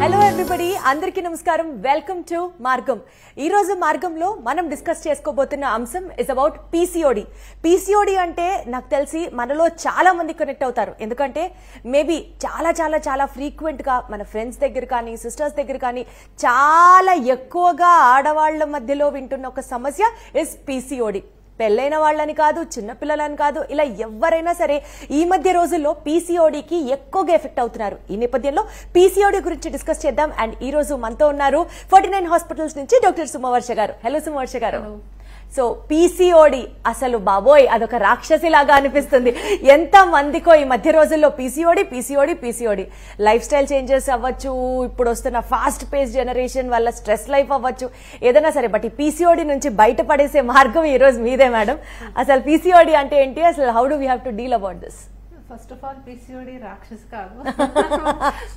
Hello everybody, అందరికీ నమస్కారం. Welcome to మార్గం. ఈ రోజు మార్గంలో మనం డిస్కస్ చేసుకోబోతున్న అంశం ఇస్ అబౌట్ పీసీఓడి. పీసీఓడి అంటే నాకు తెలిసి మనలో చాలా మంది కనెక్ట్ అవుతారు. ఎందుకంటే మేబీ చాలా చాలా చాలా ఫ్రీక్వెంట్ గా మన ఫ్రెండ్స్ దగ్గర కానీ సిస్టర్స్ దగ్గర కానీ చాలా ఎక్కువగా ఆడవాళ్ల మధ్యలో వింటున్న ఒక సమస్య ఇస్ పీసీఓడి. పెళ్ళైన వాళ్ళని కాదు, చిన్నపిల్లలని కాదు, ఇలా ఎవరైనా సరే ఈ మధ్య రోజుల్లో పీసీఓడికి ఎక్కువగా ఎఫెక్ట్ అవుతున్నారు. ఈ నేపథ్యంలో పీసీఓడి గురించి డిస్కస్ చేద్దాం. అండ్ ఈ రోజు మనతో ఉన్నారు 49 హాస్పిటల్స్ నుంచి డాక్టర్ సుమవర్ష గారు. హలో సుమవర్ష గారు. సో పీసీఓడి అసలు బాబోయ్ అదొక రాక్షసిలాగా అనిపిస్తుంది. ఎంత మందికో ఈ మధ్య రోజుల్లో పీసీఓడి లైఫ్ స్టైల్ చేంజెస్ అవ్వచ్చు, ఇప్పుడు వస్తున్న ఫాస్ట్ పేస్ జనరేషన్ వల్ల స్ట్రెస్ లైఫ్ అవ్వచ్చు, ఏదైనా సరే. బట్ ఈ పీసీఓడి నుంచి బయటపడేసే మార్గం ఈ రోజు మీదే మేడం. అసలు పీసీఓడి అంటే ఏంటి, అసలు how do we have to deal about this? First of all PCOD రాక్షస్ కాదు.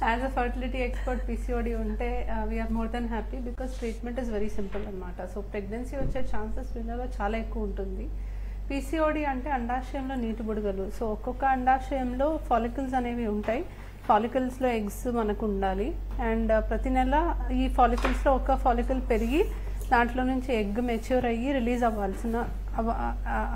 As a fertility expert PCOD ఉంటే we're more than happy because treatment is very simple అనమాట. సో ప్రెగ్నెన్సీ వచ్చే ఛాన్సెస్ వీళ్ళలో చాలా ఎక్కువ ఉంటుంది. పీసీఓడి అంటే అండాశయంలో నీటి బుడగలు. సో ఒక్కొక్క అండాశయంలో ఫాలికల్స్ అనేవి ఉంటాయి. ఫాలికల్స్లో ఎగ్స్ మనకు ఉండాలి. అండ్ ప్రతి నెల ఈ ఫాలికల్స్లో ఒక ఫాలికల్ పెరిగి దాంట్లో నుంచి ఎగ్ మెచ్యూర్ అయ్యి రిలీజ్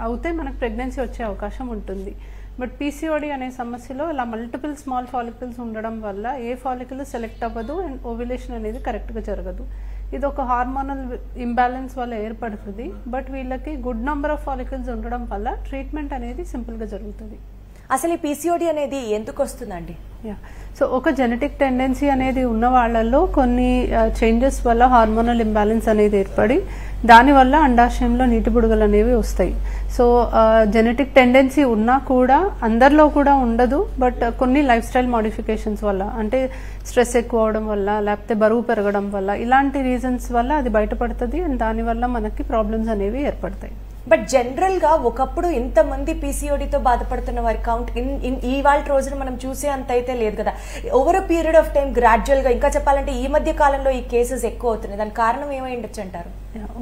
అవుతే మనకు ప్రెగ్నెన్సీ వచ్చే అవకాశం ఉంటుంది. బట్ పీసీఓడి అనే సమస్యలో ఇలా మల్టిపుల్ స్మాల్ ఫాలికల్స్ ఉండడం వల్ల ఏ ఫాలికల్ సెలెక్ట్ అవ్వదు అండ్ ఓవ్యులేషన్ అనేది కరెక్ట్గా జరగదు. ఇది ఒక హార్మోనల్ ఇంబ్యాలెన్స్ వల్ల ఏర్పడుతుంది. బట్ వీళ్ళకి గుడ్ నెంబర్ ఆఫ్ ఫాలికల్స్ ఉండడం వల్ల ట్రీట్మెంట్ అనేది సింపుల్గా జరుగుతుంది. అసలు ఈ పీసీఓడి అనేది ఎందుకు వస్తుందండి? సో ఒక జెనెటిక్ టెండెన్సీ అనేది ఉన్న వాళ్ళల్లో కొన్ని చేంజెస్ వల్ల హార్మోనల్ ఇంబ్యాలెన్స్ అనేది ఏర్పడి దానివల్ల అండాశయంలో నీటి బుడగలు అనేవి వస్తాయి. సో జెనెటిక్ టెండెన్సీ ఉన్నా కూడా అందరిలో కూడా ఉండదు. బట్ కొన్ని లైఫ్ స్టైల్ మోడిఫికేషన్స్ వల్ల, అంటే స్ట్రెస్ ఎక్కువ అవడం వల్ల, లేకపోతే బరువు పెరగడం వల్ల, ఇలాంటి రీజన్స్ వల్ల అది బయటపడుతుంది. అండ్ దానివల్ల మనకి ప్రాబ్లమ్స్ అనేవి ఏర్పడతాయి. బట్ జనరల్ గా ఒకప్పుడు ఇంతమంది పీసీఓడితో బాధపడుతున్న వారి కౌంట్ ఇవాళ రోజున మనం చూసే అంత అయితే లేదు కదా. Over a period of time gradual గా, ఇంకా చెప్పాలంటే ఈ మధ్య కాలంలో ఈ కేసెస్ ఎక్కువ అవుతున్నాయి. దానికి కారణం ఏమై ఉండొచ్చు అంటారు?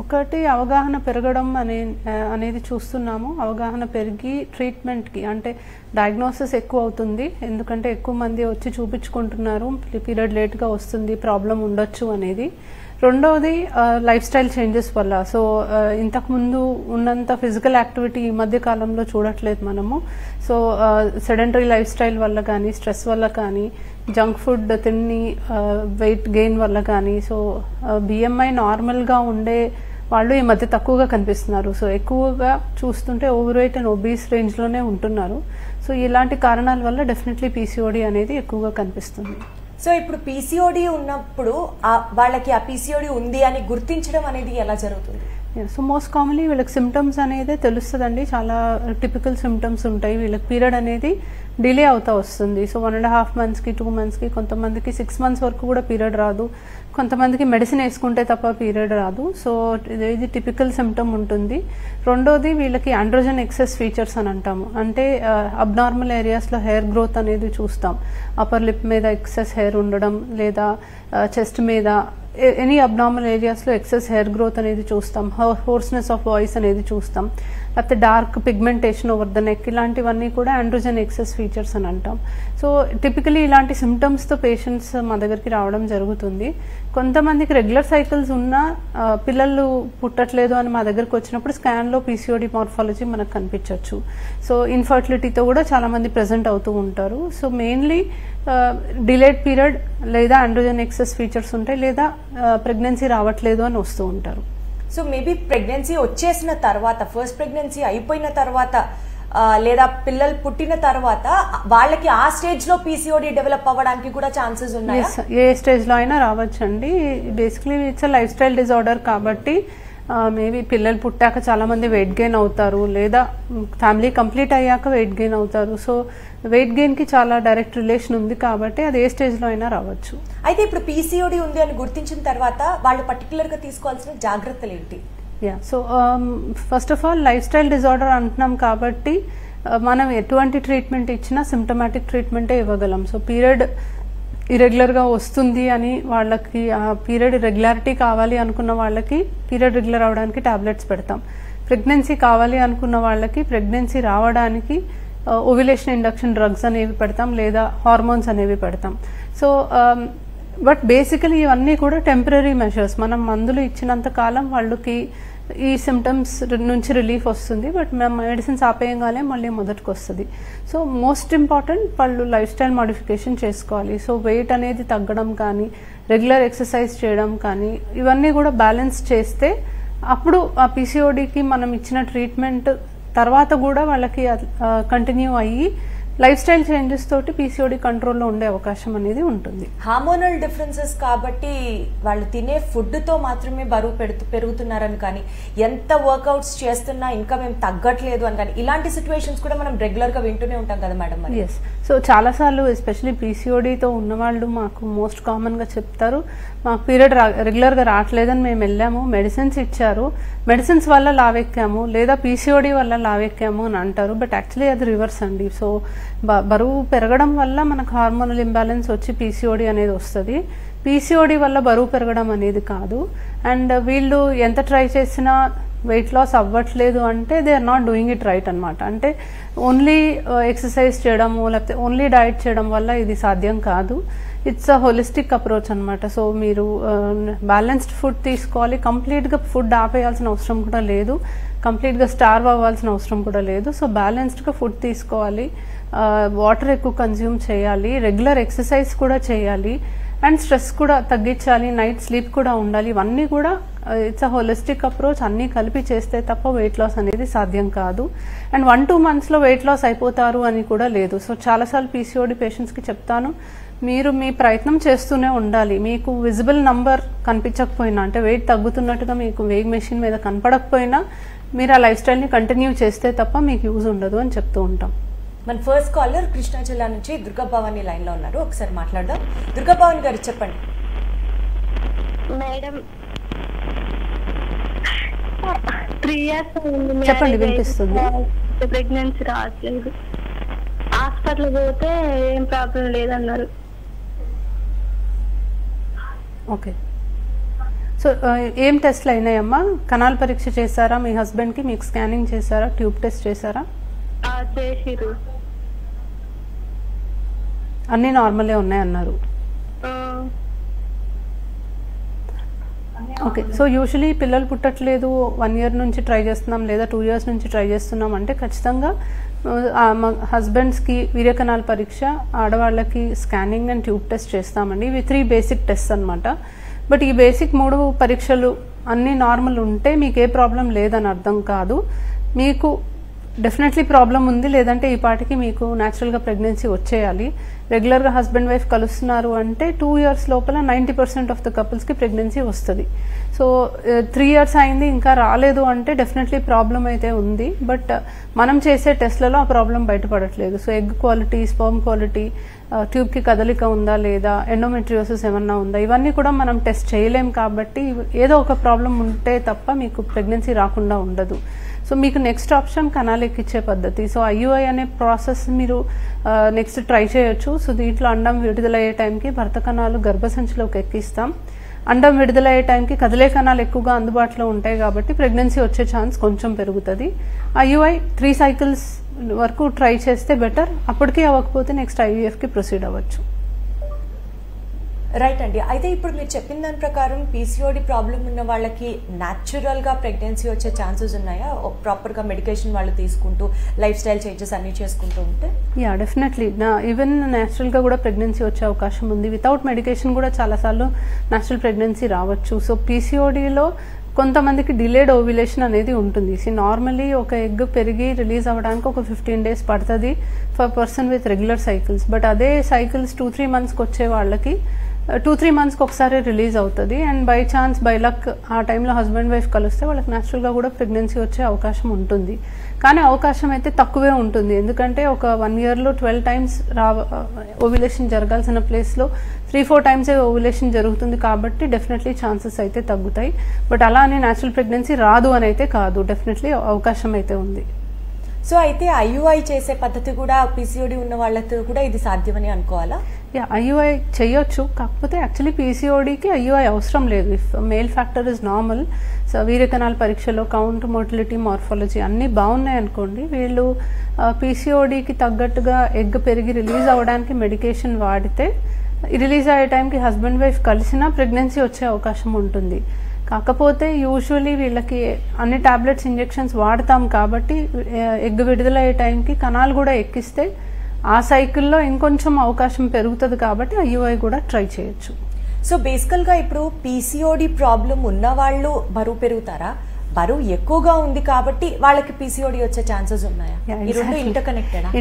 ఒకటి అవగాహన పెరగడం అనేది చూస్తున్నాము. అవగాహన పెరిగి ట్రీట్మెంట్కి అంటే డయాగ్నోసిస్ ఎక్కువ అవుతుంది. ఎందుకంటే ఎక్కువ మంది వచ్చి చూపించుకుంటున్నారు, పీరియడ్ లేట్గా వస్తుంది, ప్రాబ్లం ఉండొచ్చు అనేది. రెండవది లైఫ్ స్టైల్ చేంజెస్ వల్ల. సో ఇంతకుముందు ఉన్నంత ఫిజికల్ యాక్టివిటీ ఈ మధ్య కాలంలో చూడట్లేదు మనము. సో సెడెంటరీ లైఫ్ స్టైల్ వల్ల కానీ, స్ట్రెస్ వల్ల కానీ, జంక్ ఫుడ్ తిని వెయిట్ గెయిన్ వల్ల కానీ, సో బిఎంఐ నార్మల్గా ఉండే వాళ్ళు ఈ మధ్య తక్కువగా కనిపిస్తున్నారు. సో ఎక్కువగా చూస్తుంటే ఓవర్ వెయిట్ అండ్ ఒబీస్ రేంజ్లోనే ఉంటున్నారు. సో ఇలాంటి కారణాల వల్ల డెఫినెట్లీ పీసీఓడి అనేది ఎక్కువగా కనిపిస్తుంది. సో ఇప్పుడు పీసీఓడి ఉన్నప్పుడు వాళ్ళకి ఆ పీసీఓడి ఉంది అని గుర్తించడం అనేది ఎలా జరుగుతుంది? సో మోస్ట్ కామన్లీ వీళ్ళకి సిమ్టమ్స్ అనేది తెలుస్తుందండి. చాలా టిపికల్ సిమ్టమ్స్ ఉంటాయి. వీళ్ళకి పీరియడ్ అనేది డిలే అవుతా వస్తుంది. సో 1.5 monthsకి 2 monthsకి, కొంతమందికి 6 months వరకు కూడా పీరియడ్ రాదు. కొంతమందికి మెడిసిన్ వేసుకుంటే తప్ప పీరియడ్ రాదు. సో ఇది టిపికల్ సిమ్టమ్ ఉంటుంది. రెండోది వీళ్ళకి ఆండ్రోజన్ ఎక్సెస్ ఫీచర్స్ అని అంటాము. అంటే అబ్నార్మల్ ఏరియాస్లో హెయిర్ గ్రోత్ అనేది చూస్తాం. అప్పర్ లిప్ మీద ఎక్సెస్ హెయిర్ ఉండడం, లేదా చెస్ట్ మీద ఎనీ అబ్నార్మల్ ఏరియాస్లో ఎక్సెస్ హెయిర్ గ్రోత్ అనేది చూస్తాం. హోర్స్నెస్ ఆఫ్ వాయిస్ అనేది చూస్తాం. లేకపోతే dark pigmentation over the neck, ఇలాంటివన్నీ కూడా ఆండ్రోజన్ ఎక్సెస్ ఫీచర్స్ అని అంటాం. సో టిపికలీ ఇలాంటి సిమ్టమ్స్తో పేషెంట్స్ మా దగ్గరికి రావడం జరుగుతుంది. కొంతమందికి రెగ్యులర్ సైకిల్స్ ఉన్నా పిల్లలు పుట్టట్లేదు అని మా దగ్గరకు వచ్చినప్పుడు స్కాన్లో పీసీఓడి మార్ఫాలజీ మనకు కనిపించవచ్చు. సో ఇన్ఫర్టిలిటీతో కూడా చాలామంది ప్రెజెంట్ అవుతూ ఉంటారు. సో మెయిన్లీ డిలేడ్ పీరియడ్ లేదా ఆండ్రోజన్ ఎక్సెస్ ఫీచర్స్ ఉంటాయి, లేదా ప్రెగ్నెన్సీ రావట్లేదు అని వస్తూ ఉంటారు. సో మేబీ ప్రెగ్నెన్సీ వచ్చేసిన తర్వాత, ఫస్ట్ ప్రెగ్నెన్సీ అయిపోయిన తర్వాత, లేదా పిల్లలు పుట్టిన తర్వాత వాళ్ళకి ఆ స్టేజ్ లో పీసీఓడి డెవలప్ అవ్వడానికి కూడా ఛాన్సెస్ ఉన్నాయి. ఏ స్టేజ్ లో అయినా రావచ్చండి. Basically it's lifestyle disorder కాబట్టి మేబీ పిల్లలు పుట్టాక చాలా మంది వెయిట్ గెయిన్ అవుతారు, లేదా ఫ్యామిలీ కంప్లీట్ అయ్యాక వెయిట్ గెయిన్ అవుతారు. సో వెయిట్ గెయిన్ కి చాలా డైరెక్ట్ రిలేషన్ ఉంది కాబట్టి అది ఏ స్టేజ్ లో అయినా రావచ్చు. అయితే ఇప్పుడు పీసీఓడి ఉంది అని గుర్తించిన తర్వాత వాళ్ళు పర్టికులర్ గా తీసుకోవాల్సిన జాగ్రత్తలు ఏంటి? So first of all life style disorder అంటున్నాం కాబట్టి మనం ఎటువంటి ట్రీట్మెంట్ ఇచ్చినా సిమ్టమాటిక్ ట్రీట్మెంటే ఇవ్వగలం. సో పీరియడ్ ఇరెగ్యులర్గా వస్తుంది అని వాళ్ళకి, ఆ పీరియడ్ రెగ్యులారిటీ కావాలి అనుకున్న వాళ్ళకి పీరియడ్ రెగ్యులర్ అవడానికి టాబ్లెట్స్ పెడతాం. ప్రెగ్నెన్సీ కావాలి అనుకున్న వాళ్ళకి ప్రెగ్నెన్సీ రావడానికి ఓవ్యులేషన్ ఇండక్షన్ డ్రగ్స్ అనేవి పెడతాం, లేదా హార్మోన్స్ అనేవి పెడతాం. సో బట్ బేసికలీ ఇవన్నీ కూడా టెంపరీ మెషర్స్. మనం మందులు ఇచ్చినంత కాలం వాళ్ళకి ఈ సిమ్టమ్స్ నుంచి రిలీఫ్ వస్తుంది, బట్ మేము మెడిసిన్స్ ఆపేయగానే మళ్ళీ మొదటికి వస్తుంది. సో మోస్ట్ ఇంపార్టెంట్ వాళ్ళు లైఫ్ స్టైల్ మోడిఫికేషన్ చేసుకోవాలి. సో వెయిట్ అనేది తగ్గడం కానీ, రెగ్యులర్ ఎక్సర్సైజ్ చేయడం కానీ, ఇవన్నీ కూడా బ్యాలెన్స్ చేస్తే అప్పుడు ఆ పీసీఓడికి మనం ఇచ్చిన ట్రీట్మెంట్ తర్వాత కూడా వాళ్ళకి కంటిన్యూ అయ్యి లైఫ్ స్టైల్ చేంజెస్ తోటి పీసీఓడి కంట్రోల్లో ఉండే అవకాశం అనేది ఉంటుంది. హార్మోనల్ డిఫరెన్సెస్ కాబట్టి వాళ్ళు తినే ఫుడ్ తో మాత్రమే బరువు పెరుగుతున్నారని కానీ, ఎంత వర్కౌట్స్ చేస్తున్నా ఇంకా మేము తగ్గట్లేదు అని కానీ, ఇలాంటి సిచ్యువేషన్స్ కూడా మనం రెగ్యులర్ గా వింటూనే ఉంటాం కదా మేడం. ఎస్. సో చాలాసార్లు ఎస్పెషలీ పీసీఓడితో ఉన్నవాళ్ళు మాకు మోస్ట్ కామన్ గా చెప్తారు, మాకు పీరియడ్ రెగ్యులర్ గా రావట్లేదని మేము వెళ్ళాము, మెడిసిన్స్ ఇచ్చారు, మెడిసిన్స్ వల్ల లావెక్కాము, లేదా పీసీఓడి వల్ల లావెక్కాము అని అంటారు. బట్ యాక్చువల్లీ అది రివర్స్ అండి. సో బరువు పెరగడం వల్ల మనకు హార్మోనల్ ఇంబ్యాలెన్స్ వచ్చి పీసీఓడి అనేది వస్తుంది. పీసీఓడి వల్ల బరువు పెరగడం అనేది కాదు. అండ్ వీళ్ళు ఎంత ట్రై చేసినా వెయిట్ లాస్ అవ్వట్లేదు అంటే they are not doing it right అనమాట. అంటే ఓన్లీ ఎక్సర్సైజ్ చేయడము లేకపోతే ఓన్లీ డైట్ చేయడం వల్ల ఇది సాధ్యం కాదు. ఇట్స్ అ హోలిస్టిక్ అప్రోచ్ అనమాట. సో మీరు బ్యాలెన్స్డ్ ఫుడ్ తీసుకోవాలి. కంప్లీట్గా ఫుడ్ ఆపేయాల్సిన అవసరం కూడా లేదు, కంప్లీట్గా స్టార్వ్ అవ్వాల్సిన అవసరం కూడా లేదు. సో బ్యాలెన్స్డ్గా ఫుడ్ తీసుకోవాలి, వాటర్ ఎక్కువ కన్జ్యూమ్ చేయాలి, రెగ్యులర్ ఎక్సర్సైజ్ కూడా చేయాలి, అండ్ స్ట్రెస్ కూడా తగ్గించాలి, నైట్ స్లీప్ కూడా ఉండాలి. ఇవన్నీ కూడా ఇట్స్ అ హోలిస్టిక్ అప్రోచ్. అన్నీ కలిపి చేస్తే తప్ప వెయిట్ లాస్ అనేది సాధ్యం కాదు. అండ్ 1-2 monthsలో వెయిట్ లాస్ అయిపోతారు అని కూడా లేదు. సో చాలాసార్లు పీసీఓడి పేషెంట్స్కి చెప్తాను, మీరు మీ ప్రయత్నం చేస్తూనే ఉండాలి. మీకు విజిబుల్ నంబర్ కనిపించకపోయినా, అంటే వెయిట్ తగ్గుతున్నట్టుగా మీకు వెయిగ్ మెషిన్ మీద కనపడకపోయినా, మీరు ఆ లైఫ్ స్టైల్ని కంటిన్యూ చేస్తే తప్ప మీకు యూజ్ ఉండదు అని చెప్తూ ఉంటాం. మన ఫస్ట్ కాలర్ కృష్ణా జిల్లా నుంచి దుర్గా భవాని లైన్ లో ఉన్నారు, ఒకసారి మాట్లాడదాం. దుర్గా భవాని గారు చెప్పండి. మేడం 3 years చెప్పండి, వినిపిస్తుంది. ప్రెగ్నెన్సీ రావట్లేదు. హాస్పిటల్ పోతే ఏం ప్రాబ్లం లేదన్నారు. ఓకే. సో ఏం టెస్ట్లు అయినాయమ్మా? కణాల పరీక్ష చేశారా మీ హస్బెండ్కి? మీకు స్కానింగ్ చేశారా? ట్యూబ్ టెస్ట్ చేశారా? చేసిరు. అన్నీ నార్మలే ఉన్నాయన్నారు. ఓకే. సో యూజువలీ పిల్లలు పుట్టట్లేదు, 1 year నుంచి ట్రై చేస్తున్నాం లేదా 2 years నుంచి ట్రై చేస్తున్నాం అంటే ఖచ్చితంగా హస్బెండ్స్కి వీర్యకణాల పరీక్ష, ఆడవాళ్ళకి స్కానింగ్ అండ్ ట్యూబ్ టెస్ట్ చేస్తామండి. ఇవి 3 బేసిక్ టెస్ట్ అనమాట. బట్ ఈ బేసిక్ 3 పరీక్షలు అన్నీ నార్మల్ ఉంటే మీకు ఏ ప్రాబ్లం లేదని అర్థం కాదు. మీకు డెఫినెట్లీ ప్రాబ్లం ఉంది, లేదంటే ఈ పాటికి మీకు న్యాచురల్గా ప్రెగ్నెన్సీ వచ్చేయాలి. రెగ్యులర్గా హస్బెండ్ వైఫ్ కలుస్తున్నారు అంటే 2 years లోపల 90% ఆఫ్ ద కపుల్స్కి ప్రెగ్నెన్సీ వస్తుంది. సో 3 years అయింది ఇంకా రాలేదు అంటే డెఫినెట్లీ ప్రాబ్లం అయితే ఉంది. బట్ మనం చేసే టెస్ట్లలో ఆ ప్రాబ్లం బయటపడట్లేదు. So egg quality, sperm quality, ట్యూబ్కి కదలిక ఉందా లేదా, ఎండోమెట్రియోసిస్ ఏమన్నా ఉందా, ఇవన్నీ కూడా మనం టెస్ట్ చేయలేం. కాబట్టి ఏదో ఒక ప్రాబ్లం ఉంటే తప్ప మీకు ప్రెగ్నెన్సీ రాకుండా ఉండదు. సో మీకు నెక్స్ట్ ఆప్షన్ కణాలు ఎక్కించే పద్ధతి. సో ఐయుఐ అనే ప్రాసెస్ మీరు నెక్స్ట్ ట్రై చేయొచ్చు. సో దీంట్లో అండం విడుదలయ్యే టైంకి భర్త కణాలు గర్భసంచిలోకి ఎక్కిస్తాం. అండం విడుదలయ్యే టైంకి కదిలే కణాలు ఎక్కువగా అందుబాటులో ఉంటాయి కాబట్టి ప్రెగ్నెన్సీ వచ్చే ఛాన్స్ కొంచెం పెరుగుతుంది. ఐయుఐ 3 cycles వరకు ట్రై చేస్తే బెటర్. అప్పటికీ అవ్వకపోతే నెక్స్ట్ ఐవీఎఫ్కి ప్రొసీడ్ అవ్వచ్చు. రైట్ అండి. అయితే ఇప్పుడు మీరు చెప్పిన దాని ప్రకారం పీసీఓడి ప్రాబ్లం ఉన్న వాళ్ళకి న్యాచురల్గా ప్రెగ్నెన్సీ వచ్చే ఛాన్సెస్ ఉన్నాయా? ప్రాపర్గా మెడికేషన్ వాళ్ళు తీసుకుంటూ లైఫ్ స్టైల్ చేంజెస్ అన్నీ చేసుకుంటూ ఉంటే? Yeah, definitely. ఈవెన్ న్యాచురల్గా కూడా ప్రెగ్నెన్సీ వచ్చే అవకాశం ఉంది. వితౌట్ మెడికేషన్ కూడా చాలాసార్లు న్యాచురల్ ప్రెగ్నెన్సీ రావచ్చు. సో పీసీఓడిలో కొంతమందికి డిలేడ్ ఓవ్యులేషన్ అనేది ఉంటుంది. నార్మలీ ఒక ఎగ్ పెరిగి రిలీజ్ అవ్వడానికి ఒక 15 days పడుతుంది for person with regular cycles. But అదే సైకిల్స్ 2-3 monthsకి వచ్చే వాళ్ళకి 2-3 monthsకి ఒకసారి రిలీజ్ అవుతుంది. And by chance, by luck ఆ టైంలో హస్బెండ్ వైఫ్ కలిస్తే వాళ్ళకి న్యాచురల్గా కూడా ప్రెగ్నెన్సీ వచ్చే అవకాశం ఉంటుంది. కానీ అవకాశం అయితే తక్కువే ఉంటుంది. ఎందుకంటే ఒక 1 yearలో 12 times ఓవ్యులేషన్ జరగాల్సిన ప్లేస్లో 3-4 times ఓవ్యులేషన్ జరుగుతుంది. కాబట్టి డెఫినెట్లీ ఛాన్సెస్ అయితే తగ్గుతాయి. బట్ అలా అని న్యాచురల్ ప్రెగ్నెన్సీ రాదు అని అయితే కాదు, డెఫినెట్లీ అవకాశం అయితే ఉంది. సో అయితే ఐయుఐ చేసే పద్ధతి కూడా పీసీఓడి ఉన్న వాళ్ళతో కూడా ఇది సాధ్యమని అనుకోవాలా? యా, ఐయుఐ చేయొచ్చు. కాకపోతే యాక్చువల్లీ పీసీఓడికి ఐయుఐ అవసరం లేదు. If male factor is normal, so వీర్యకణాల పరీక్షలో కౌంట్, మోటిలిటీ, మార్ఫాలజీ అన్నీ బాగున్నాయి అనుకోండి, వీళ్ళు పీసీఓడికి తగ్గట్టుగా ఎగ్ పెరిగి రిలీజ్ అవ్వడానికి మెడికేషన్ వాడితే రిలీజ్ అయ్యే టైంకి హస్బెండ్ వైఫ్ కలిసినా ప్రెగ్నెన్సీ వచ్చే అవకాశం ఉంటుంది. కాకపోతే యూజువలీ వీళ్ళకి అన్ని టాబ్లెట్స్ ఇంజెక్షన్స్ వాడతాం కాబట్టి ఎగ్ విడుదలయ్యే టైంకి కణాలు కూడా ఎక్కిస్తే ఆ సైకిల్లో ఇంకొంచెం అవకాశం పెరుగుతుంది కాబట్టి ఐయుఐ కూడా ట్రై చేయొచ్చు. సో బేసికల్గా ఇప్పుడు పీసీఓడి ప్రాబ్లం ఉన్న వాళ్ళు బరువు పెరుగుతారా? బరువు ఎక్కువగా ఉంది కాబట్టి వాళ్ళకి పీసీఓడి వచ్చే ఛాన్సెస్ ఉన్నాయా? ఈ రెండు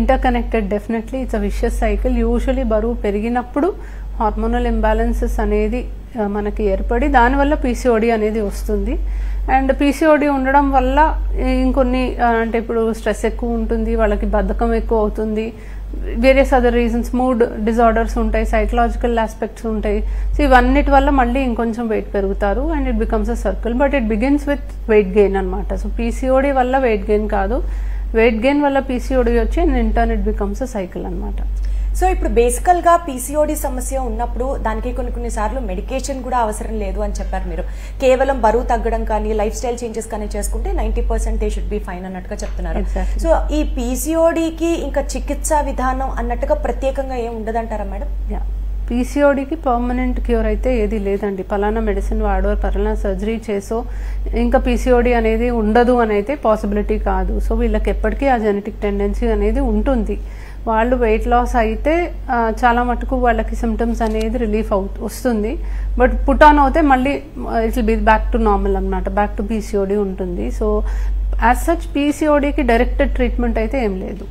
interconnected definitely. It's a vicious cycle. Usually బరువు పెరిగినప్పుడు హార్మోనల్ ఇంబ్యాలెన్సెస్ అనేది మనకి ఏర్పడి దానివల్ల పీసీఓడి అనేది వస్తుంది. అండ్ పీసీఓడి ఉండడం వల్ల ఇంకొన్ని అంటే ఇప్పుడు స్ట్రెస్ ఎక్కువ ఉంటుంది, వాళ్ళకి బద్ధకం ఎక్కువ అవుతుంది, various other reasons, mood disorders ఉంటాయి, సైకలాజికల్ ఆస్పెక్ట్స్ ఉంటాయి. సో ఇవన్నిటి వల్ల మళ్ళీ ఇంకొంచెం వెయిట్ పెరుగుతారు and it becomes a circle. But it begins with weight gain అనమాట. సో పీసీఓడి వల్ల వెయిట్ గెయిన్ కాదు, వెయిట్ గెయిన్ వల్ల పీసీఓడి వచ్చి in turn it becomes a cycle అనమాట. సో ఇప్పుడు బేసికల్గా పీసీఓడి సమస్య ఉన్నప్పుడు దానికి కొన్నిసార్లు మెడికేషన్ కూడా అవసరం లేదు అని చెప్పారు మీరు. కేవలం బరువు తగ్గడం కానీ లైఫ్ స్టైల్ చేంజెస్ కానీ చేసుకుంటే 90% దే షుడ్ బి ఫైన్ అన్నట్టుగా చెప్తున్నారు. సో ఈ పీసీఓడికి ఇంకా చికిత్సా విధానం అన్నట్టుగా ప్రత్యేకంగా ఏం ఉండదంటారా మేడం? పీసీఓడికి పర్మనెంట్ క్యూర్ అయితే ఏది లేదండి. పలానా మెడిసిన్ వాడో పలానా సర్జరీ చేసో ఇంకా పీసీఓడి అనేది ఉండదు అని అయితే పాసిబిలిటీ కాదు. సో వీళ్ళకి ఎప్పటికీ ఆ జెనెటిక్ టెండెన్సీ అనేది ఉంటుంది. వాళ్ళు వెయిట్ లాస్ అయితే చాలా మటుకు వాళ్ళకి సిమ్టమ్స్ అనేది రిలీఫ్ వస్తుంది. బట్ పుట్ ఆన్ అవుతే మళ్ళీ it will be back to normal అనమాట, బ్యాక్ టు పీసీఓడి ఉంటుంది. సో యాజ్ సచ్ పీసీఓడికి డైరెక్టెడ్ ట్రీట్మెంట్ అయితే ఏం లేదు.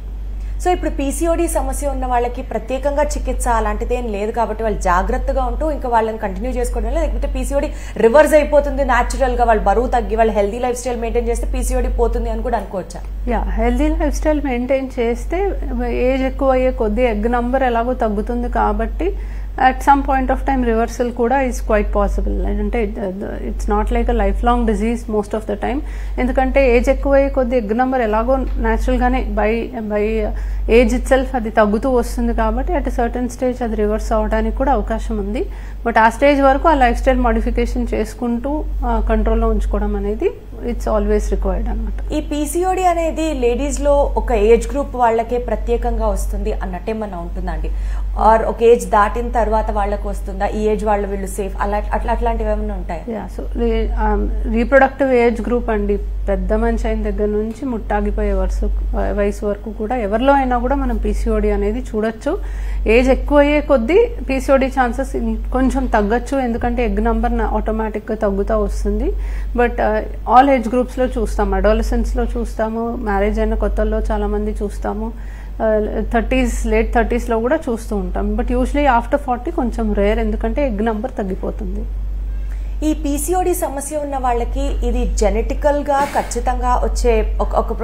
సో ఇప్పుడు పీసీఓడి సమస్య ఉన్న వాళ్ళకి ప్రత్యేకంగా చికిత్స అలాంటిది ఏం లేదు కాబట్టి వాళ్ళు జాగ్రత్తగా ఉంటూ ఇంకా వాళ్ళని కంటిన్యూ చేసుకోవడం, లేకపోతే పీసీఓడి రివర్స్ అయిపోతుంది న్యాచురల్ గా, వాళ్ళు బరువు తగ్గి వాళ్ళు హెల్దీ లైఫ్ స్టైల్ మెయింటైన్ చేస్తే పీసీఓడి పోతుంది అని కూడా అనుకోవచ్చా? హెల్దీ లైఫ్ స్టైల్ మెయింటైన్ చేస్తే ఏజ్ ఎక్కువ అయ్యే కొద్ది ఎగ్ నంబర్ ఎలాగో తగ్గుతుంది కాబట్టి at some point of time reversal kuda is quite possible. Ante it's not like a lifelong disease most of the time, endukante age ekkuvaye koddi egg number elago natural gaane by age itself adi taggutu vastundi kabatti at a certain stage adi reverse avadanik kuda avakasham undi. But aa stage varaku aa lifestyle modification cheskunటూ control లో ఉంచుకోవడం అనేది it's always required అన్నమాట. ఈ PCOD అనేది ladies లో ఒక age group వాళ్ళకే ప్రత్యేకంగా వస్తుంది అన్నట్టేమన్నా ఉంటుందండి? ఆర్ ఒక ఏజ్ దాటిన తర్వాత వాళ్ళకి వస్తుందా? ఈ ఏజ్ వాళ్ళు వీళ్ళు సేఫ్ అట్లాంటివి ఏమైనా ఉంటాయి? సో రీప్రొడక్టివ్ ఏజ్ గ్రూప్ అండి, పెద్ద మనిషి అయిన దగ్గర నుంచి ముట్టాగిపోయే వయసు వరకు కూడా ఎవరిలో అయినా కూడా మనం పీసీఓడి అనేది చూడొచ్చు. ఏజ్ ఎక్కువ అయ్యే కొద్దీ పీసీఓడి ఛాన్సెస్ కొంచెం తగ్గచ్చు, ఎందుకంటే ఎగ్ నంబర్ ఆటోమేటిక్గా తగ్గుతూ వస్తుంది. బట్ ఆల్ ఏజ్ గ్రూప్స్లో చూస్తాము, అడాలసెన్స్లో చూస్తాము, మ్యారేజ్ అయిన కొత్తల్లో చాలామంది చూస్తాము, 30s లేట్ 30sలో కూడా చూస్తూ ఉంటాం. బట్ యూజువలీ ఆఫ్టర్ 40 కొంచెం రేర్, ఎందుకంటే ఎగ్ నంబర్ తగ్గిపోతుంది. ఈ పీసీఓడి సమస్య ఉన్న వాళ్ళకి ఇది జెనెటికల్ గా ఖచ్చితంగా వచ్చే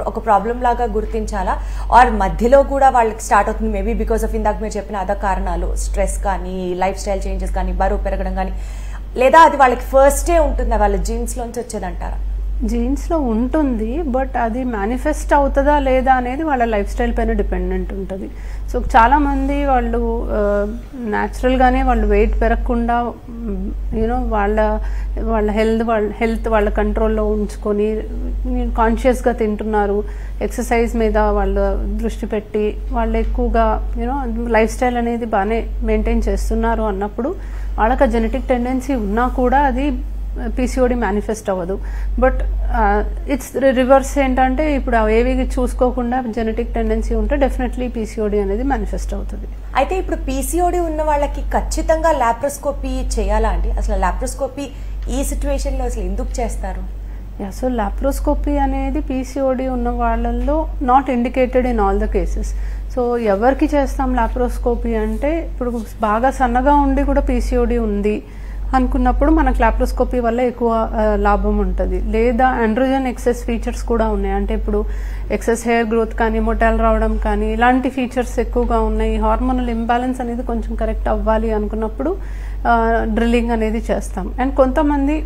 ఒక ప్రాబ్లం లాగా గుర్తించాలా? ఆర్ మధ్యలో కూడా వాళ్ళకి స్టార్ట్ అవుతుంది మేబీ బికాస్ ఆఫ్ ఇందాక మీరు చెప్పిన అదర్ కారణాలు, స్ట్రెస్ కానీ లైఫ్ స్టైల్ చేంజెస్ కానీ బరువు పెరగడం కానీ, లేదా అది వాళ్ళకి ఫస్టే ఉంటుందా, వాళ్ళ జీన్స్ లోంచి వచ్చేదంటారా? జీన్స్లో ఉంటుంది, బట్ అది మేనిఫెస్ట్ అవుతుందా లేదా అనేది వాళ్ళ లైఫ్ స్టైల్ పైన డిపెండెంట్ ఉంటుంది. సో చాలామంది వాళ్ళు న్యాచురల్గానే వాళ్ళు వెయిట్ పెరగకుండా యూనో వాళ్ళ హెల్త్ వాళ్ళ కంట్రోల్లో ఉంచుకొని కాన్షియస్గా తింటున్నారు, ఎక్సర్సైజ్ మీద వాళ్ళు దృష్టి పెట్టి వాళ్ళు ఎక్కువగా యూనో లైఫ్ స్టైల్ అనేది బాగానే మెయింటైన్ చేస్తున్నారు అన్నప్పుడు వాళ్ళకి ఆ జెనెటిక్ టెండెన్సీ ఉన్నా కూడా అది పీసీఓడి మేనిఫెస్ట్ అవ్వదు. బట్ ఇట్స్ రివర్స్ ఏంటంటే ఇప్పుడు ఏవి చూసుకోకుండా జెనెటిక్ టెండెన్సీ ఉంటే డెఫినెట్లీ పీసీఓడి అనేది మేనిఫెస్ట్ అవుతుంది. అయితే ఇప్పుడు పీసీఓడి ఉన్న వాళ్ళకి ఖచ్చితంగా లాప్రోస్కోపీ చేయాలా అండి? అసలు లాప్రోస్కోపీ ఈ సిచ్యువేషన్లో అసలు ఎందుకు చేస్తారు? సో లాప్రోస్కోపీ అనేది పీసీఓడి ఉన్న వాళ్ళల్లో not indicated in all the cases. So ఎవరికి చేస్తాం లాప్రోస్కోపీ అంటే ఇప్పుడు బాగా సన్నగా ఉండి కూడా పీసీఓడి ఉంది అనుకున్నప్పుడు మనకు లాప్రోస్కోపీ వల్ల ఎక్కువ లాభం ఉంటుంది. లేదా ఆండ్రోజన్ ఎక్సెస్ ఫీచర్స్ కూడా ఉన్నాయి, అంటే ఇప్పుడు ఎక్సెస్ హెయిర్ గ్రోత్ కానీ మొటాల్ రావడం కానీ ఇలాంటి ఫీచర్స్ ఎక్కువగా ఉన్నాయి, హార్మోనల్ ఇంబ్యాలెన్స్ అనేది కొంచెం కరెక్ట్ అవ్వాలి అనుకున్నప్పుడు డ్రిల్లింగ్ అనేది చేస్తాం. అండ్ కొంతమంది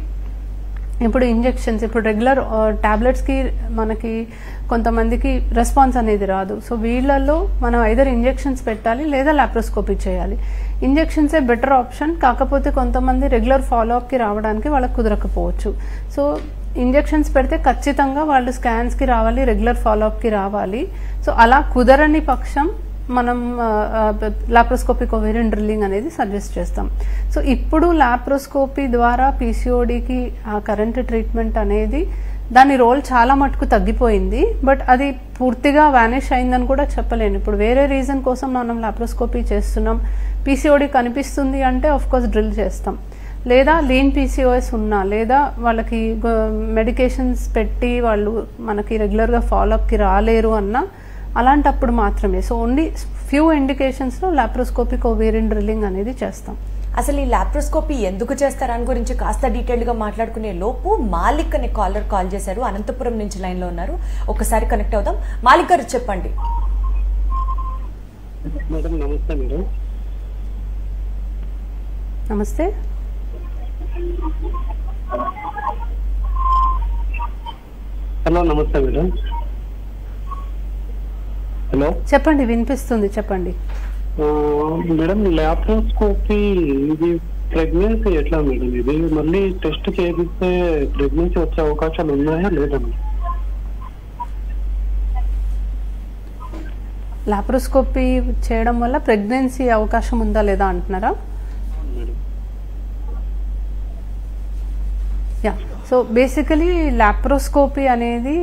ఇప్పుడు ఇంజెక్షన్స్, ఇప్పుడు రెగ్యులర్ టాబ్లెట్స్కి మనకి కొంతమందికి రెస్పాన్స్ అనేది రాదు. సో వీళ్ళల్లో మనం ఐదర్ ఇంజెక్షన్స్ పెట్టాలి లేదా లాప్రోస్కోపీ చేయాలి. ఇంజెక్షన్సే బెటర్ ఆప్షన్, కాకపోతే కొంతమంది రెగ్యులర్ ఫాలోఅప్కి రావడానికి వాళ్ళకి కుదరకపోవచ్చు. సో ఇంజెక్షన్స్ పెడితే ఖచ్చితంగా వాళ్ళు స్కాన్స్కి రావాలి, రెగ్యులర్ ఫాలోఅప్కి రావాలి. సో అలా కుదరని పక్షం మనం లాప్రోస్కోపిక్ ఓవేరియన్ డ్రిల్లింగ్ అనేది సజెస్ట్ చేస్తాం. సో ఇప్పుడు లాప్రోస్కోపీ ద్వారా పీసీఓడికి కరెంట్ ట్రీట్మెంట్ అనేది దాని రోల్ చాలా మటుకు తగ్గిపోయింది. బట్ అది పూర్తిగా వానిష్ అయిందని కూడా చెప్పలేను. ఇప్పుడు వేరే రీజన్ కోసం మనం లాప్రోస్కోపీ చేస్తున్నాం, పీసీఓడి కనిపిస్తుంది అంటే ఆఫ్ కోర్స్ డ్రిల్ చేస్తాం. లేదా లీన్ పీసీఓఎస్ ఉన్నా, లేదా వాళ్ళకి మెడికేషన్స్ పెట్టి వాళ్ళు మనకి రెగ్యులర్గా ఫాలోఅప్కి రాలేరు అన్నా అలాంటప్పుడు మాత్రమే. సో ఓన్లీ ఫ్యూ ఇండికేషన్స్లో లాప్రోస్కోపిక్ ఓవేరియన్ డ్రిల్లింగ్ అనేది చేస్తాం. అసలు ఈ లాప్రోస్కోపీ ఎందుకు చేస్తారని గురించి కాస్త డీటెయిల్డ్గా మాట్లాడుకునే లోపు మాలిక్ అనే కాలర్ కాల్ చేశారు, అనంతపురం నుంచి లైన్లో ఉన్నారు. ఒకసారి కనెక్ట్ అవుదాం. మాలిక్ గారు చెప్పండి. మేడం నమస్తే. మేడం నమస్తే. హలో నమస్తే మేడం. హలో చెప్పండి, వినిపిస్తుంది, చెప్పండి. మేడం లాప్రోస్కోపీ ఇది ప్రెగ్నెన్సీ ఎట్లా మేడం? ఇది మళ్ళీ టెస్ట్ చేపిస్తే ప్రెగ్నెన్సీ వచ్చే అవకాశాలు ఉన్నాయా లేదా? లాప్రోస్కోపీ చేయడం వల్ల ప్రెగ్నెన్సీ అవకాశం ఉందా లేదా అంటున్నారా? యా, సో బేసికలీ లాప్రోస్కోపీ అనేది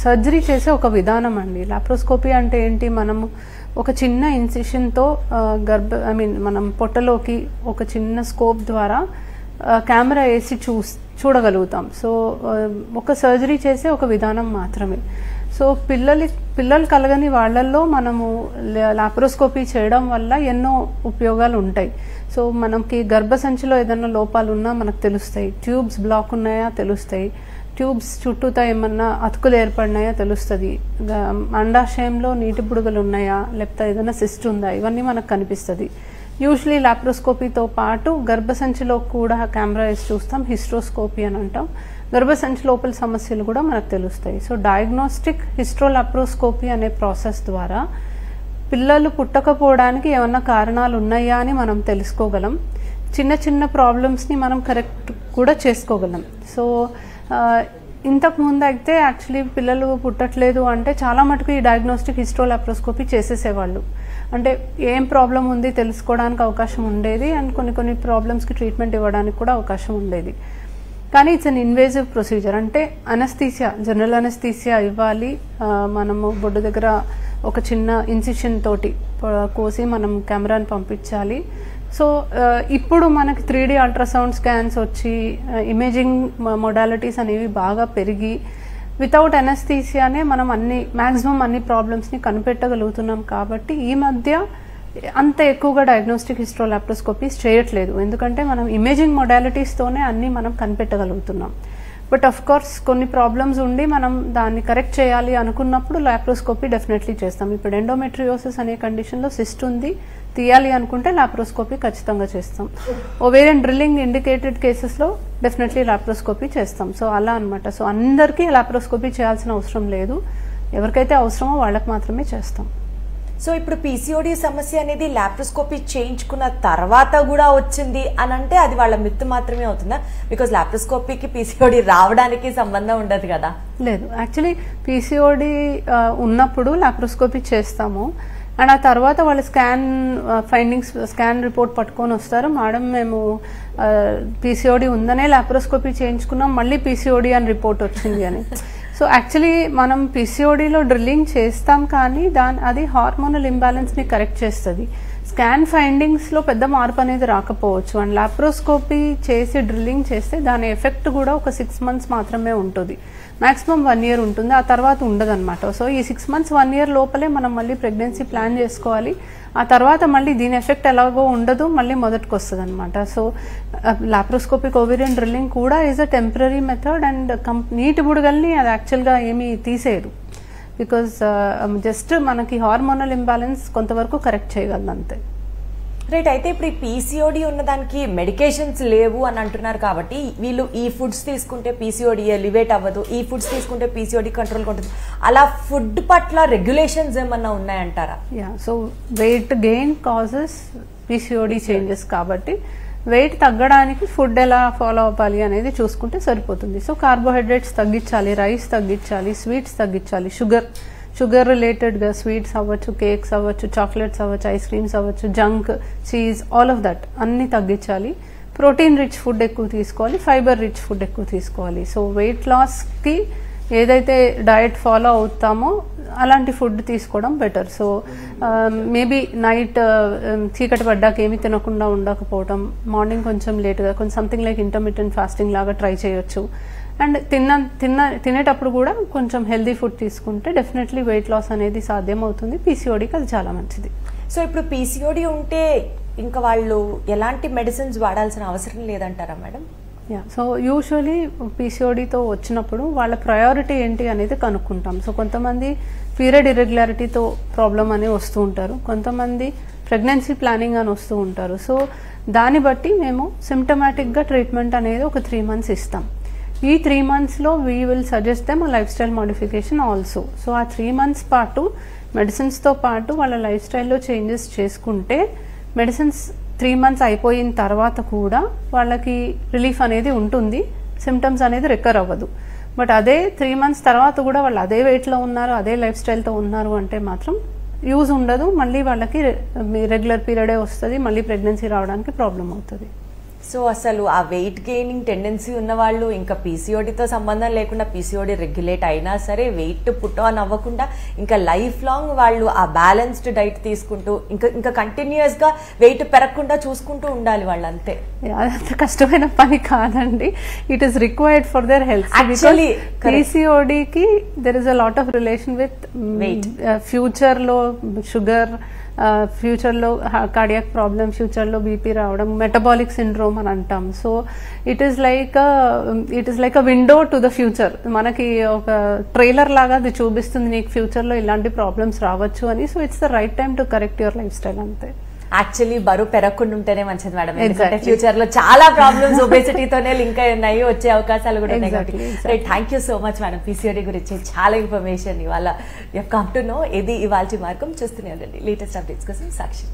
సర్జరీ చేసే ఒక విధానం అండి. లాప్రోస్కోపీ అంటే ఏంటి? మనము ఒక చిన్న ఇన్సిషన్తో మనం పొట్టలోకి ఒక చిన్న స్కోప్ ద్వారా కెమెరా వేసి చూడగలుగుతాం. సో ఒక సర్జరీ చేసే ఒక విధానం మాత్రమే. సో పిల్లలు కలగని వాళ్ళల్లో మనము లాప్రోస్కోపీ చేయడం వల్ల ఎన్నో ఉపయోగాలు ఉంటాయి. సో మనకి గర్భసంచిలో ఏదైనా లోపాలు ఉన్నా మనకు తెలుస్తాయి, ట్యూబ్స్ బ్లాక్ ఉన్నాయా తెలుస్తాయి, ట్యూబ్స్ చుట్టూతా ఏమన్నా అతుకులు ఏర్పడినాయా తెలుస్తుంది, అండాశయంలో నీటి బుడగలు ఉన్నాయా, లేకపోతే ఏదైనా సిస్ట్ ఉందా, ఇవన్నీ మనకు కనిపిస్తుంది. యూజువలీ లాప్రోస్కోపీతో పాటు గర్భసంచిలో కూడా కెమెరా వేసి చూస్తాం, హిస్ట్రోస్కోపీ అని అంటాం. గర్భసంచి లోపల సమస్యలు కూడా మనకు తెలుస్తాయి. సో డయాగ్నోస్టిక్ హిస్ట్రోలాప్రోస్కోపీ అనే ప్రాసెస్ ద్వారా పిల్లలు పుట్టకపోవడానికి ఏమన్నా కారణాలు ఉన్నాయా అని మనం తెలుసుకోగలం. చిన్న చిన్న ప్రాబ్లమ్స్ని మనం కరెక్ట్ కూడా చేసుకోగలం. సో ఇంతకుముందు అయితే యాక్చువల్లీ పిల్లలు పుట్టట్లేదు అంటే చాలా మటుకు ఈ డయాగ్నోస్టిక్ హిస్ట్రోలాప్రోస్కోపీ చేసేసేవాళ్ళు. అంటే ఏం ప్రాబ్లం ఉంది తెలుసుకోవడానికి అవకాశం ఉండేది, అండ్ కొన్ని ప్రాబ్లమ్స్కి ట్రీట్మెంట్ ఇవ్వడానికి కూడా అవకాశం ఉండేది. కానీ ఇట్స్ అన్ ఇన్వేజివ్ ప్రొసీజర్. అంటే అనస్థీసియా, జనరల్ అనస్థీసియా ఇవ్వాలి. మనము బొడ్డు దగ్గర ఒక చిన్న ఇన్సిషన్ తోటి కోసి మనం కెమెరాని పంపించాలి. సో ఇప్పుడు మనకి 3D అల్ట్రాసౌండ్ స్కాన్స్ వచ్చి ఇమేజింగ్ మొడాలిటీస్ అనేవి బాగా పెరిగి వితౌట్ అనస్థీసియానే మనం మ్యాక్సిమం అన్ని ప్రాబ్లమ్స్ని కనిపెట్టగలుగుతున్నాం. కాబట్టి ఈ మధ్య అంత ఎక్కువగా డయాగ్నోస్టిక్ హిస్ట్రోలాప్రోస్కోపీస్ చేయట్లేదు, ఎందుకంటే మనం ఇమేజింగ్ మొడాలిటీస్తోనే అన్నీ మనం కనిపెట్టగలుగుతున్నాం. బట్ అఫ్ కోర్స్ కొన్ని ప్రాబ్లమ్స్ ఉండి మనం దాన్ని కరెక్ట్ చేయాలి అనుకున్నప్పుడు లాప్రోస్కోపీ డెఫినెట్లీ చేస్తాం. ఇప్పుడు ఎండోమెట్రియోసిస్ అనే కండిషన్లో సిస్ట్ ఉంది, తీయాలి అనుకుంటే లాప్రోస్కోపీ ఖచ్చితంగా చేస్తాం. ఓవేరియన్ డ్రిల్లింగ్ ఇండికేటెడ్ కేసెస్లో డెఫినెట్లీ లాప్రోస్కోపీ చేస్తాం. సో అలా అనమాట. సో అందరికీ లాప్రోస్కోపీ చేయాల్సిన అవసరం లేదు, ఎవరికైతే అవసరమో వాళ్ళకి మాత్రమే చేస్తాం. సో ఇప్పుడు పీసీఓడి సమస్య అనేది లాప్రోస్కోపీ చేయించుకున్న తర్వాత కూడా వచ్చింది అని అంటే అది వాళ్ళ మిత్తు మాత్రమే అవుతుందా? బికాజ్ లాప్రోస్కోపీకి పీసీఓడి రావడానికి సంబంధం ఉండదు కదా. లేదు, యాక్చువల్లీ పీసీఓడి ఉన్నప్పుడు లాప్రోస్కోపీ చేస్తాము, అండ్ ఆ తర్వాత వాళ్ళు స్కాన్ రిపోర్ట్ పట్టుకొని వస్తారు, మేడం మేము పీసీఓడి ఉందనే లాప్రోస్కోపీ చేయించుకున్నాం, మళ్ళీ పీసీఓడి అని రిపోర్ట్ వచ్చింది అని. సో యాక్చువల్లీ మనం పీసీఓడిలో డ్రిల్లింగ్ చేస్తాం, కానీ అది హార్మోనల్ ఇంబ్యాలెన్స్ని కరెక్ట్ చేస్తుంది. స్కాన్ ఫైండింగ్స్లో పెద్ద మార్పు అనేది రాకపోవచ్చు, అండ్ లాప్రోస్కోపీ చేసి డ్రిల్లింగ్ చేస్తే దాని ఎఫెక్ట్ కూడా ఒక 6 months మాత్రమే ఉంటుంది, మాక్సిమం 1 year ఉంటుంది, ఆ తర్వాత ఉండదన్నమాట. సో ఈ 6 months 1 year లోపలే మనం మళ్ళీ ప్రెగ్నెన్సీ ప్లాన్ చేసుకోవాలి. ఆ తర్వాత మళ్ళీ దీని ఎఫెక్ట్ ఎలాగో ఉండదు, మళ్ళీ మొదటికి వస్తుంది అనమాట. సో లాప్రోస్కోపిక్ ఓవేరియన్ డ్రిల్లింగ్ కూడా is a temporary method, and నీటి బుడగల్ని అది యాక్చువల్గా ఏమీ తీసేయదు, బికాజ్ జస్ట్ మనకి హార్మోనల్ ఇంబ్యాలెన్స్ కొంతవరకు కరెక్ట్ చేయగలదు అంతే. రైట్. అయితే ఇప్పుడు ఈ పీసీఓడి ఉన్నదానికి మెడికేషన్స్ లేవు అని అంటున్నారు కాబట్టి వీళ్ళు ఈ ఫుడ్స్ తీసుకుంటే పీసీఓడి ఎలివేట్ అవ్వదు, ఈ ఫుడ్స్ తీసుకుంటే పీసీఓడి కంట్రోల్ ఉంటుంది, అలా ఫుడ్ పట్ల రెగ్యులేషన్స్ ఏమన్నా ఉన్నాయంటారా? Yeah, so weight gain causes PCOD changes కాబట్టి వెయిట్ తగ్గడానికి ఫుడ్ ఎలా ఫాలో అవ్వాలి అనేది చూసుకుంటే సరిపోతుంది. సో కార్బోహైడ్రేట్స్ తగ్గించాలి, రైస్ తగ్గించాలి, స్వీట్స్ తగ్గించాలి, షుగర్ షుగర్ రిలేటెడ్గా స్వీట్స్ అవ్వచ్చు, కేక్స్ అవ్వచ్చు, చాక్లెట్స్ అవ్వచ్చు, ఐస్ క్రీమ్స్ అవ్వచ్చు, junk, cheese, all of that అన్ని తగ్గించాలి. ప్రోటీన్ రిచ్ ఫుడ్ ఎక్కువ తీసుకోవాలి, ఫైబర్ రిచ్ ఫుడ్ ఎక్కువ తీసుకోవాలి. సో వెయిట్ లాస్కి ఏదైతే డయట్ ఫాలో అవుతామో అలాంటి ఫుడ్ తీసుకోవడం బెటర్. సో మేబీ నైట్ చీకటి పడ్డాక ఏమీ తినకుండా ఉండకపోవడం, మార్నింగ్ కొంచెం లేట్గా కొంచెం సంథింగ్ లైక్ ఇంటర్మిటెంట్ ఫాస్టింగ్ లాగా ట్రై చేయొచ్చు. అండ్ తినేటప్పుడు కూడా కొంచెం హెల్దీ ఫుడ్ తీసుకుంటే డెఫినెట్లీ వెయిట్ లాస్ అనేది సాధ్యం అవుతుంది. పీసీఓడికి అది చాలా మంచిది. సో ఇప్పుడు పీసీఓడి ఉంటే ఇంకా వాళ్ళు ఎలాంటి మెడిసిన్స్ వాడాల్సిన అవసరం లేదంటారా మేడం? సో యూజువలీ పీసీఓడితో వచ్చినప్పుడు వాళ్ళ ప్రయారిటీ ఏంటి అనేది కనుక్కుంటాం. సో కొంతమంది పీరియడ్ ఇర్రెగ్యులారిటీతో ప్రాబ్లం అని వస్తూ ఉంటారు, కొంతమంది ప్రెగ్నెన్సీ ప్లానింగ్ అని వస్తూ ఉంటారు. సో దాన్ని బట్టి మేము సిమ్టమాటిక్గా ట్రీట్మెంట్ అనేది ఒక 3 months ఇస్తాం. ఈ 3 monthsలో we will suggest them lifestyle modification also. So ఆ 3 months పాటు మెడిసిన్స్తో పాటు వాళ్ళ లైఫ్ స్టైల్లో చేంజెస్ చేసుకుంటే మెడిసిన్స్ 3 months అయిపోయిన తర్వాత కూడా వాళ్ళకి రిలీఫ్ అనేది ఉంటుంది, సిమ్టమ్స్ అనేది రికవర్ అవ్వదు. బట్ అదే 3 months తర్వాత కూడా వాళ్ళు అదే వెయిట్లో ఉన్నారు, అదే లైఫ్ స్టైల్తో ఉన్నారు అంటే మాత్రం యూజ్ ఉండదు. మళ్ళీ వాళ్ళకి రెగ్యులర్ పీరియడే వస్తుంది, మళ్ళీ ప్రెగ్నెన్సీ రావడానికి ప్రాబ్లం అవుతుంది. సో అసలు ఆ వెయిట్ గెయినింగ్ టెండెన్సీ ఉన్న వాళ్ళు ఇంకా పీసీఓడితో సంబంధం లేకుండా పీసీఓడి రెగ్యులేట్ అయినా సరే వెయిట్ పుట్ ఆన్ అవ్వకుండా ఇంకా లైఫ్ లాంగ్ వాళ్ళు ఆ బ్యాలెన్స్డ్ డైట్ తీసుకుంటూ ఇంకా కంటిన్యూస్ గా వెయిట్ పెరగకుండా చూసుకుంటూ ఉండాలి వాళ్ళు. అంతే, అంత కష్టమైన పని కాదండి. It is required for their health. Actually పీసీఓడికి there is a lot of relation with weight. Future లో షుగర్, ఫ్యూచర్లో కార్డియాక్ ప్రాబ్లమ్, ఫ్యూచర్లో బీపీ రావడం, మెటబాలిక్ సిండ్రోమ్ అని అంటాం. So it is like a window to the future. మనకి ఒక trailer లాగా అది చూపిస్తుంది నీకు ఫ్యూచర్లో ఇలాంటి ప్రాబ్లమ్స్ రావచ్చు అని. So it's the right time to correct your life style. అంతే. యాక్చువల్లీ బరువు పెరగకుండా ఉంటేనే మంచిది మేడం, ఎందుకంటే ఫ్యూచర్ లో చాలా ప్రాబ్లమ్స్ ఒబేసిటీతోనే లింక్ అయి ఉన్నాయి, వచ్చే అవకాశాలు కూడా ఉన్నాయి కాబట్టి. Right, thank you so much madam. PCOD గురించి చాలా ఇన్ఫర్మేషన్ ఇవాళ కమ్ టు నో. ఇది ఇవాల్టి మార్గం. చూస్తూనే ఉండండి లేటెస్ట్ అప్డేట్స్ కోసం సాక్షి.